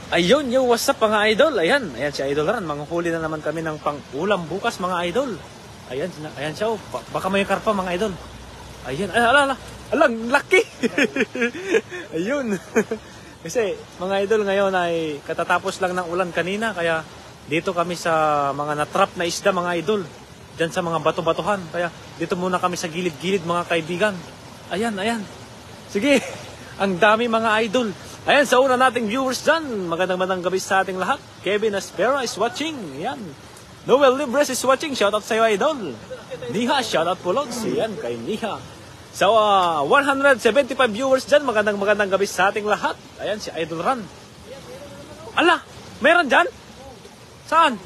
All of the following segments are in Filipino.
Ayun, yo, what's up mga idol? Ayan si Idol Ran. Manghuli na naman kami ng pang-ulam bukas mga idol. Ayan siya. Oh. Baka may karpa mga idol. Ayan, alang, laki. Ayun. Kasi mga idol ngayon ay katatapos lang ng ulan kanina. Kaya dito kami sa mga natrap na isda mga idol. Diyan sa mga bato-batuhan. Kaya dito muna kami sa gilid-gilid mga kaibigan. Ayan. Sige, ang dami mga idol. Ayan, sa una nating viewers dyan, magandang gabi sa ating lahat. Kevin Aspera is watching. Ayan. Noel Libres is watching. Shoutout sa iyo, idol. Niha, shoutout po Lods. Ayan, kay Niha. So, 175 viewers dyan, magandang gabi sa ating lahat. Ayan, si Idol Ran. Ala, meron dyan? Saan?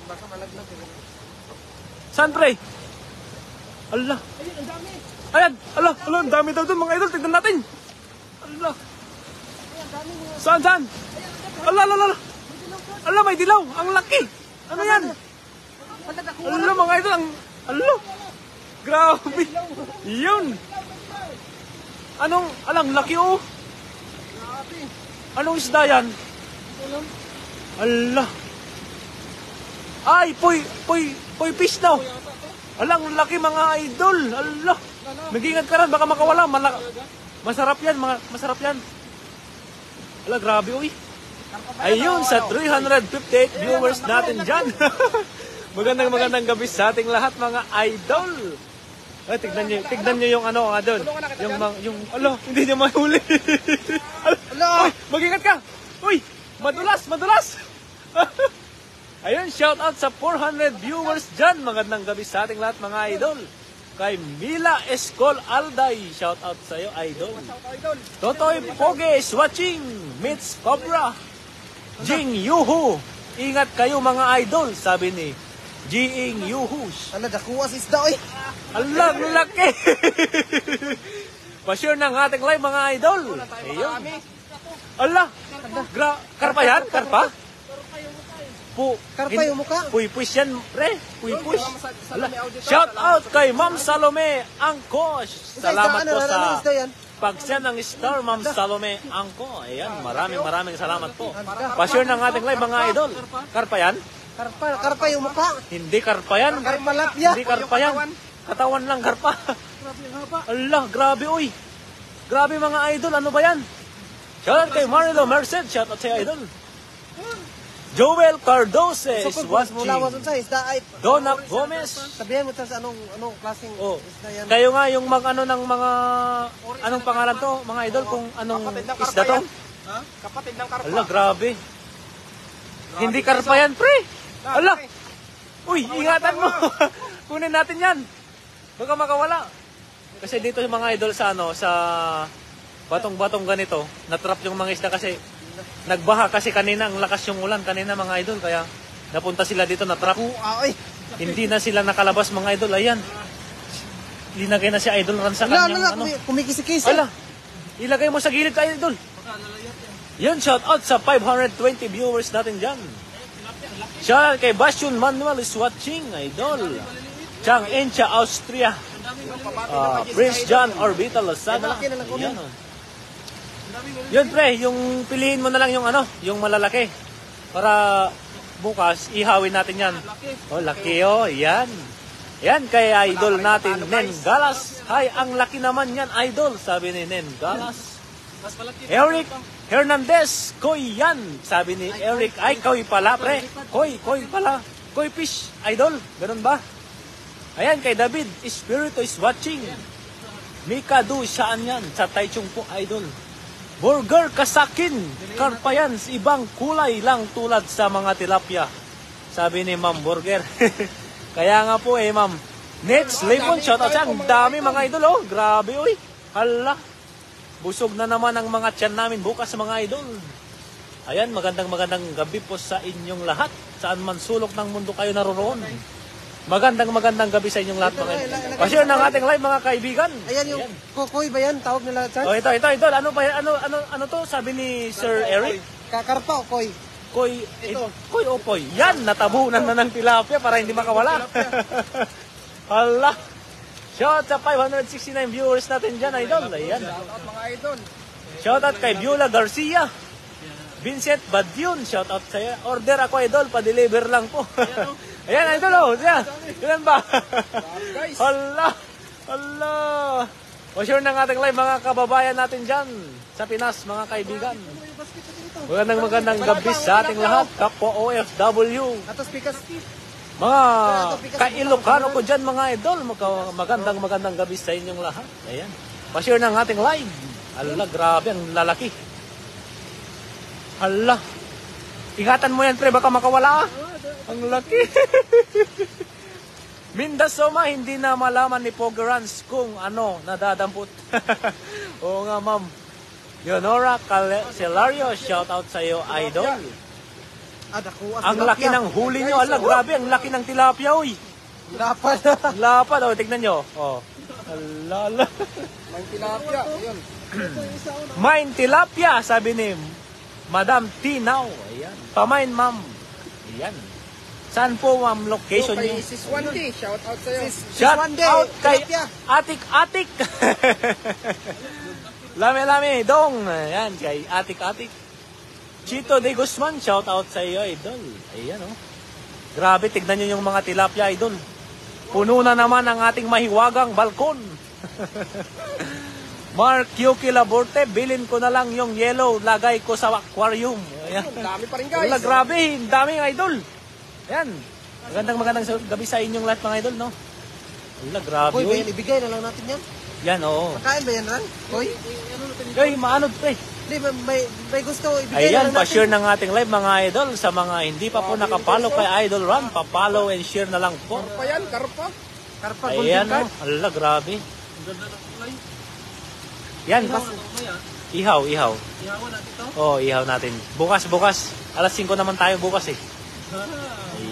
Saan, pre? Ala. Ayan, ang dami daw doon mga idol. Tignan natin. Ala. Saan? Ala, may dilaw. Ang laki. Ano yan? Ala, mga idol. Grabe. Yun. Alang laki oh. Anong isda yan? Ala. Ay, poy fish daw. Alang laki mga idol. Ala. Mag-ingat ka rin, baka makawala. Masarap yan. Ala, grabe, uy. Ayun, sa 358 viewers natin dyan. magandang gabi sa ating lahat, mga idol. Ay, tignan nyo yung ano, doon. Ala, hindi nyo mahuli. Ala, mag-ingat ka. Uy, madulas. Ayun, shout out sa 400 viewers dyan. Magandang gabi sa ating lahat, mga idol. Kay Mila Escol Alday, shout out sa iyo, idol. Totoy Poge is watching. Mitz Cobra. Jing Yuhu. Ingat kayo mga idol, sabi ni Jing Yuhu. Ala, dakuwas isda oy. Ala, laki. Pa-share ng ating live mga idol. Ayun. Ala, karpa yan? Karpa? Karpa yung mukha. Puy-push yan, pre. Puy-push. Shout out kay Ma'am Salome Angkos. Salamat po sa pag-send ng star, Ma'am Salome Angko. Ayan, maraming salamat po. Pa-share ng ating live mga idol. Karpa yan? Karpa yung mukha. Hindi karpa yan. Karpalapya. Hindi karpa yan. Katawan lang karpa. Allah, grabe uy. Grabe mga idol, ano ba yan? Shout out kay Marilo Merced. Shout out sa idol. Joel Cardoso is watching. Donna Gomez. Sabihin mo sa anong klaseng isda yan. Kayo nga yung mag-ano ng mga anong pangalan to, mga idol, kung anong isda to? Kapatid ng karpa. Ala, grabe. Hindi karpa yan, pre. Ala. Uy, ingatan mo. Kunin natin yan. Baka makawala. Kasi dito yung mga idol sa sa batong-batong ganito, natrap yung mga isda kasi nagbaha kasi kanina, ang lakas yung ulan kanina mga idol, kaya napunta sila dito na trap. Hindi na sila nakalabas mga idol. Ayan, linagay na si Idol Ran sa kanyang kumikisi-kisi. Ala, ilagay mo sa gilid ka idol. Yan, shout out sa 520 viewers natin dyan. Shout out kay Bastion Manuel is watching, idol. Chang Encha, Austria. Prince John Orbital Lazada. Yan, yun pre, yung piliin mo na lang yung yung malalaki. Para bukas, ihawin natin yan. Oh, laki oh, yan. Yan kay idol natin, Nen Galas. Hi, ang laki naman yan, idol, sabi ni Nen Galas. Eric Hernandez, Koy yan, sabi ni Eric. Ay, Koy pala, pre. Koy pala. Koy fish, idol, ganun ba? Ayan, kay David, Espiritu is watching. Mika Du, saan yan? Sa Taichung po, idol. Burger kasakin, karpa yan, ibang kulay lang tulad sa mga tilapia, sabi ni Ma'am Burger. Kaya nga po ma'am. Next, Lipon, shout out siya. Ang dami mga idol, oh. Grabe, uy. Hala. Busog na naman ang mga tiyan namin bukas sa mga idol. Ayan, magandang gabi po sa inyong lahat. Saan man sulok ng mundo kayo naroon. Magandang gabi sa inyong lahat mga idol. Pa-share ng ating live mga kaibigan. Ayan yung kokoy ba yan? Tawag nila dyan? Oh, ito. Ano ba yan? Ano to? Sabi ni Sir Eric? Karpa o koy? Koy o koy. Yan, natabunan na ng tilapia para hindi makawala. Hala. Shout out sa 569 viewers natin dyan, idol. Ayan. Shout out mga idol. Shout out kay Viola Garcia. Vincent Badyun, shout out sa'yo. Order ako, idol, pa-deliver lang po. Ayan, idol, oh. Yan ba? Guys. Hala! Hala! O sure ng ating live, mga kababayan natin dyan sa Pinas, mga kaibigan. Magandang gabi sa ating lahat, kapwa OFW. Atos pikas. Mga ka-Ilocano ko dyan, mga idol. Magandang gabi sa inyong lahat. Ayan. Pa-share ng ating live. Hala, grabe, ang lalaki. Hala. Ingatan mo yan, pre, baka makawala. Ang laki. Mindasoma, hindi na malaman ni Pogerans kung ano nadadampot. Oo nga, ma'am. Leonora Celario, shout out sa iyo, idol. Ang laki ng huli nyo. Ala, grabe, ang laki ng tilapia, uy. Lapad. Lapad, oh, tignan nyo. Oh. Alala. May tilapia. Ayun. Main tilapia, sabi ni Madam Tinaw. Ayan. Pamain, ma'am. Ayan. Saan po, ma'am, location nyo? Kay Sis Wandy, shout out sa'yo. Shout out kay Atik-Atik. Lami-lami, dong. Ayan, kay Atik-Atik. Chito de Guzman, shout out sa iyo, idol. Ayan, oh. Grabe, tignan nyo yung mga tilapia, idol. Puno na naman ang ating mahiwagang balkon. Mark Yuki Laborte, bilin ko na lang yung yellow, lagay ko sa aquarium. Ayan. Dami pa rin, guys. Wala, grabe, daming idol. Ayan. Magandang gabi sa inyong lahat, mga idol, no? Wala, grabe. Koy, bayan, ibigay na lang natin yan. Yan, oo. Makain ba yan, Ran? Koy? Koy, maanod, pre. Hindi, may gusto. Ibigay Ayan, na lang pa-share natin. ng ating live, mga idol. Sa mga hindi pa po nakapalo kay Idol Ron, pa-follow and share na lang po. Karpa yan, karpa. Karpa, Ayan, golden card. oh. Hala, grabe. Yan, ihaw. Ihawan natin to? Oh, ihaw natin. Bukas. Alas 5 naman tayo bukas eh.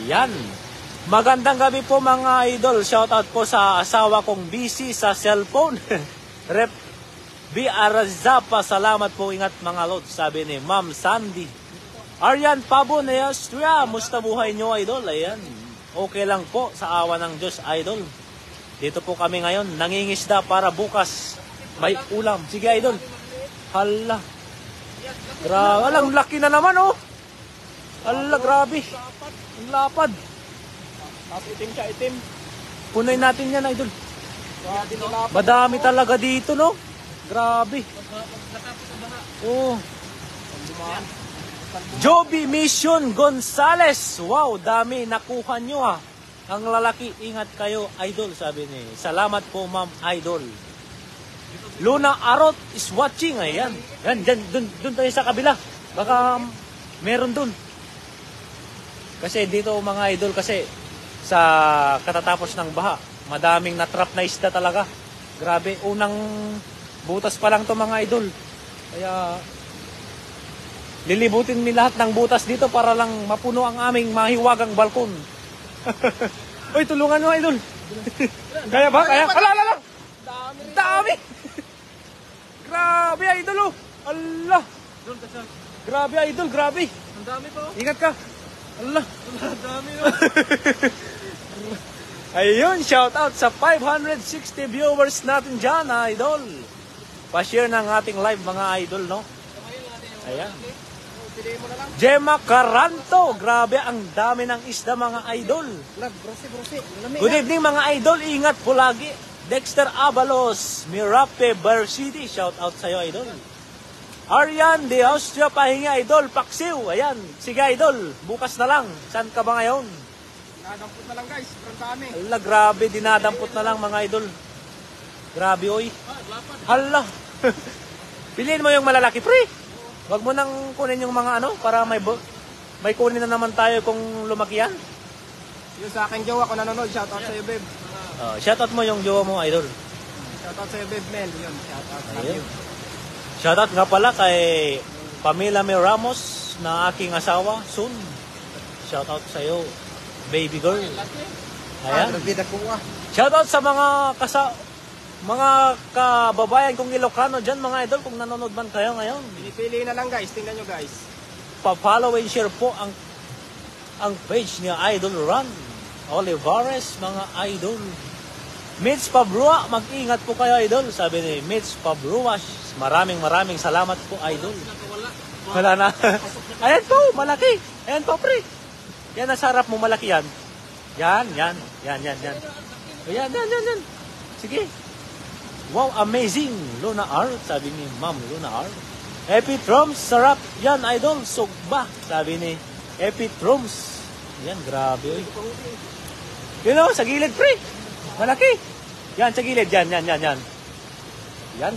Ayan. Magandang gabi po, mga idol. Shoutout po sa asawa kong busy sa cellphone. Rep B. Arazapa, salamat po, ingat mga lods, sabi ni Ma'am Sandy. Aryan Pabo na Austria, musta buhay nyo, idol? Ayan. Okay lang po, sa awa ng Diyos, idol. Dito po kami ngayon, nangingisda para bukas may ulam. Sige, idol. Hala. Grabe. Alang laki na naman, oh. Hala, grabe. Ang lapad. Itim siya, itim. Punoy natin yan, idol. Madami talaga dito, no? Grabe. Oh. Joby Mission Gonzales. Wow, dami. Nakuha nyo, ha. Ang lalaki, ingat kayo, idol, sabi ni. Salamat po, ma'am, idol. Luna Arot is watching. Ayan. Yan, dun tayo sa kabila. Baka meron dun. Kasi dito, mga idol, kasi sa katatapos ng baha, madaming natrap na isda talaga. Grabe, unang butas pa lang to, mga idol. Kaya lilibutin mi lahat ng butas dito para lang mapuno ang aming mahiwagang balkon. Uy, tulungan mo, idol. Kaya ba? Kaya? Ala. Dami. Grabe, idol, oh. Allah. Grabe, idol, grabe. Ang dami pa. Ingat ka. Allah. Ang dami, oh. Ayun, shout out sa 560 viewers natin dyan, idol. Pa-share ng ating live, mga idol, no? Ayan. Piliin mo na lang. Gemma Caranto. Grabe, ang dami ng isda, mga idol. Brosi. Good evening, mga idol. Ingat po lagi. Dexter Abalos, Mirape Bar City. Shout out sa'yo, idol. Aryan de Austria, pahinga, idol. Paksiw. Ayan. Sige, idol. Bukas na lang. Saan ka ba ngayon? Dinadampot na lang, guys. Ang dami. Hala, grabe. Dinadampot na lang, mga idol. Grabe, oy. Hala. Piliin mo yung malalaki, pre. Wag mo nang kunin yung mga ano, para may kunin na naman tayo kung lumaki yan. Yung sa akin, jowa ko nanonood. Shout out sa'yo, babe. Shoutout mo yung jowa mo, idol. Shout out sa'yo, babe, Mel. Yun, shout out. Ayun. Shoutout nga pala kay Pamela May Ramos na aking asawa, soon. Shoutout sa iyo, baby girl. Ayan. Grabe, kuha. Shoutout sa mga kababayan kong Ilocano dyan, mga idol, kung nanonood man kayo ngayon. Pinipili na lang, guys. Tingnan nyo, guys. Pa-follow and share po ang page ni Idol Ron Olivares, mga idol. Mitch Pabrua, mag-ingat po kayo, idol. Sabi ni Mitch Pabrua, maraming salamat po, idol. Wala na. Ayan po, malaki. Ayan po, pre. Yan, nasa harap mo, malaki yan. Yan. Yan. Sige. Wow, amazing. Luna R, sabi ni Ma'am Luna R. Epitrums, sarap. Yan, idol. Sugba, sabi ni Epitrums. Yan, grabe. You know, sa gilid, pre. Malaki. Yan, sa gilid. Yan. Yan.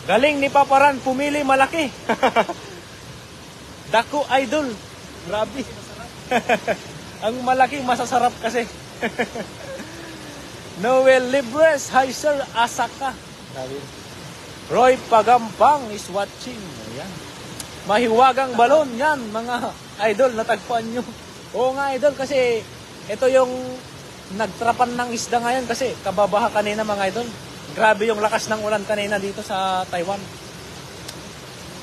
Galing ni Paparan, pumili malaki. Dako, idol. Grabe. Ang malaki, masasarap kasi. Noel Libres, hi sir, Asaka. Sabi. Roy Pagampang is watching. Ayan. Mahiwagang balon, yan, mga idol, natagpuan nyo. Oo nga, idol, kasi ito yung nagtrapan ng isda ngayon kasi kababaha kanina, mga idol. Grabe yung lakas ng ulan kanina dito sa Taiwan.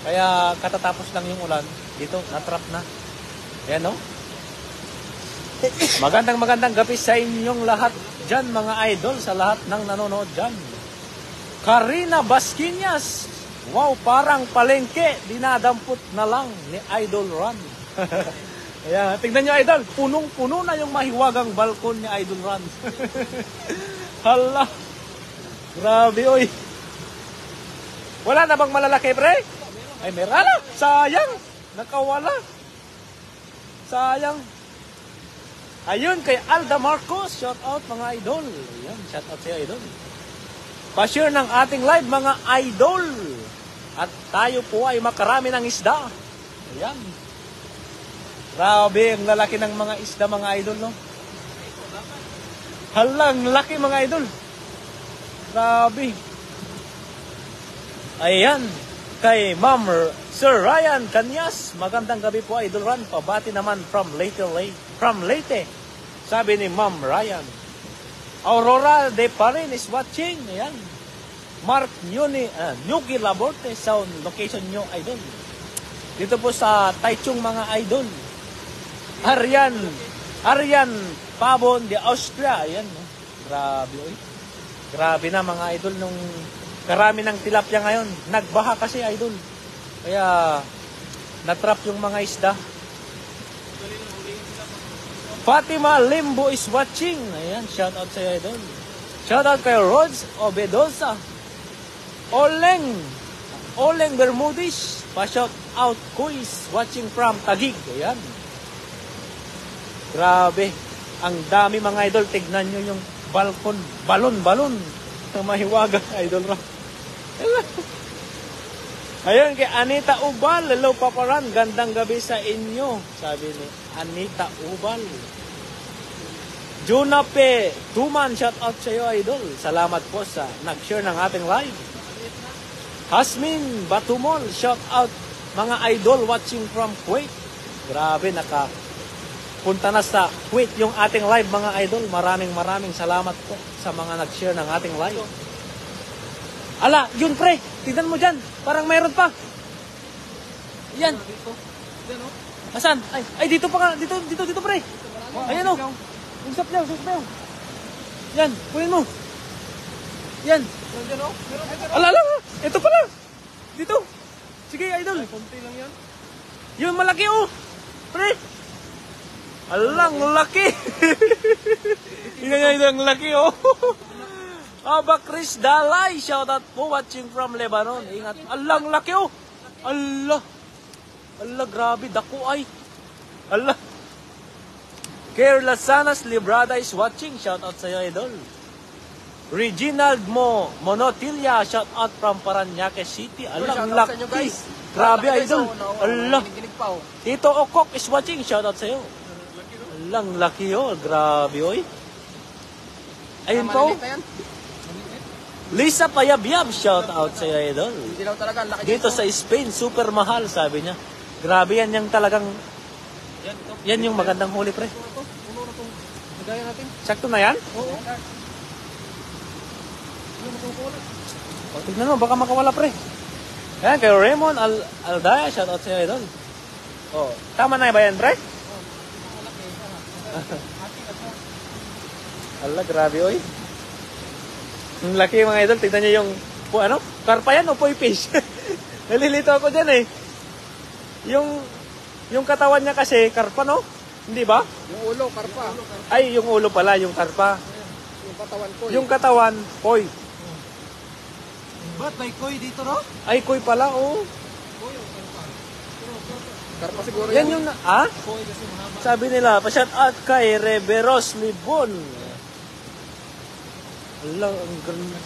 Kaya katatapos lang yung ulan. Dito, natrap na. Ayan, no? Magandang gabi sa inyong lahat dyan, mga idol, sa lahat ng nanonood dyan. Karina Basquinas. Wow, parang palengke. Dinadampot na lang ni Idol Ron. Ayan, tignan nyo, idol. Punong-puno na yung mahiwagang balkon ni Idol Ron. Hala. Grabe, oy. Wala na bang malalaki, pre? Ay, meron na. Sayang. Nakawala. Sayang. Ayun, kay Alda Marcos. Shout out, mga idol. Ayan, shout out sa'yo, idol. Pa-share ng ating live, mga idol. At tayo po ay makarami ng isda. Ayan. Grabe, ang lalaki ng mga isda, mga idol, no? Halang, laki, mga idol. Grabe. Ayan. Kay Ma'am Sir Ryan Kanyas. Magandang gabi po, Idol Ron. Pabati naman from Leyte. Sabi ni Ma'am Ryan. Aurora De Parin is watching. Ayan. Mark Nyuki Laborte. Sound location nyo, Idol. Dito po sa Taichung, mga Idol. Arian Pabon de Austria. Ayan. Grabe, oy. Grabe na, mga idol, nung karami ng tilapia ngayon. Nagbaha kasi, idol. Kaya natrap yung mga isda. Fatima Limbo is watching. Ayan, shout out sa'yo, idol. Shout out kay Rods Obedosa. Oleng Bermudis. Pa-shout out Kuis watching from Taguig. Ayan. Grabe. Ang dami, mga idol. Tignan nyo yung balon. Ang mahiwaga, Idol Rock. Ayun, kay Anita Ubal. Hello, Paparan. Gandang gabi sa inyo. Sabi ni Anita Ubal. Junape Tuman, shout out sa iyo, Idol. Salamat po sa nag-share ng ating live. Hasmin Batumol, shout out, mga idol watching from Kuwait. Grabe, punta na sa Kuwait yung ating live, mga idol. Maraming salamat po sa mga nag-share ng ating live. Ala, yun, pre. Tignan mo dyan. Parang mayroon pa. Yan. Asan? Ay, dito pa ka. Dito, pre. Ayan, o. Usap niya. Yan, kunin mo. Yan. Ala. Ito pala. Dito. Sige, idol. Kunti lang yan. Yun, malaki, o. Pre. Alang laki. Tingnan nyo ang laki, oh. Aba, Chris Dalay, shout out po, watching from Lebanon. Ingat. Alang laki, oh. Allah, grabe, dako ay. Allah. Kerla Sanas Librada is watching. Shout out sa iyo, idol. Reginald Monotilia, shout out from Paranaque City. Alang laki. Grabe, idol. Allah. Tito Okok is watching. Shout out sa iyo. Lang laki, oh. Grabe, oy. Ayun po. Lisa Payabyab, shout out sa iyo, idol. Dito sa Spain, super mahal, sabi niya. Grabe, yan yung talagang, yan yung magandang huli, pre. Sakto na yan? Oo. O, tignan mo, baka makawala, pre. Ayan, kay Raymond Aldaya, shout out sa iyo, idol. O, tama na ba yan, pre? Ala, grabe, oy. Ang laki, mga idol. Tignan nyo yung, karpa yan o poi fish? Nalilito ako dyan, eh. yung katawan niya kasi, karpa, no? Hindi ba? Yung ulo, karpa. Ay, yung ulo pala, yung karpa. Yung katawan ko. Yung katawan, koy. Ba't may koy dito, no? Ay, koy pala, oh. Karpa siguro Yan yung, Koy kasi mahaba. Sabi nila, pa-shout out kay Reveros Libon. Ala, ang ganda.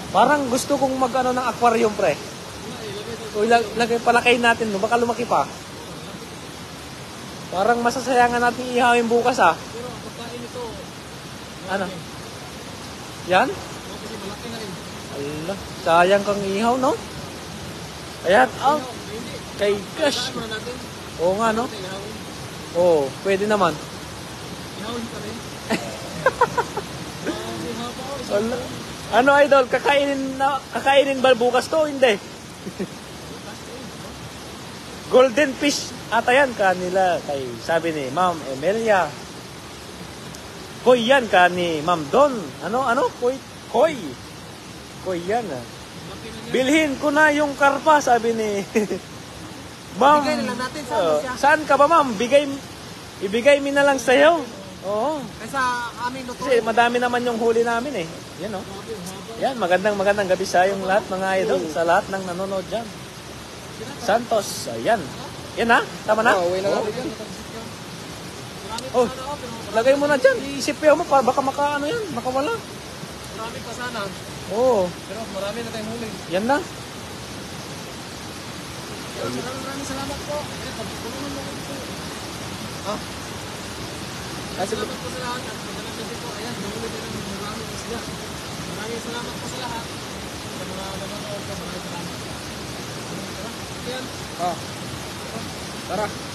Parang gusto kong mag-ano ng aquarium, pre. O, palakay natin, no? Baka lumaki pa. Parang masasayangan natin ihawin bukas, ah. Pero pagkain ito, Ano? Yan? kasi malaki na rin. Ala, sayang kang ihaw, no? Ayan, out. Hindi. Kay Cash. Saan muna natin? Oo nga, no? Ihawin. Oo, pwede naman. Ihawin pa rin. Ihapa ko. Ala. Ano, idol? Kakainin ba bukas to? Hindi. Golden fish ata yan kanila. Sabi ni Ma'am Emilia. Koy yan ni Ma'am Don. Ano? Koy. Koy yan, ah. Bilhin ko na yung karpa, sabi ni Ma'am. Bigay na lang natin, saan siya? Saan ka ba, ma'am? Ibigay mi na lang sa'yo. Oo. Kaysa aming luto. Kasi madami naman yung huli namin, eh. Yan, oh. Yan, magandang gabi sa yung lahat, mga idol. Sa lahat ng nanonood dyan. Santos, ayan. Yan, ha? Tama na? Uwi na natin yan. Oh, lagay mo na dyan. Iisipin mo, para baka makawala. Marami pa sana. Oo. Pero marami na tayong huli. Yan na. Pero maraming salamat po. Tulungan mo ko po. Salamat po sa lahat. At magandang gabi po. Ayan, nahuli din ng maraming isda. Maraming salamat po sa lahat. Sa mga nanonood ko, maraming salamat. Ayan. Tara.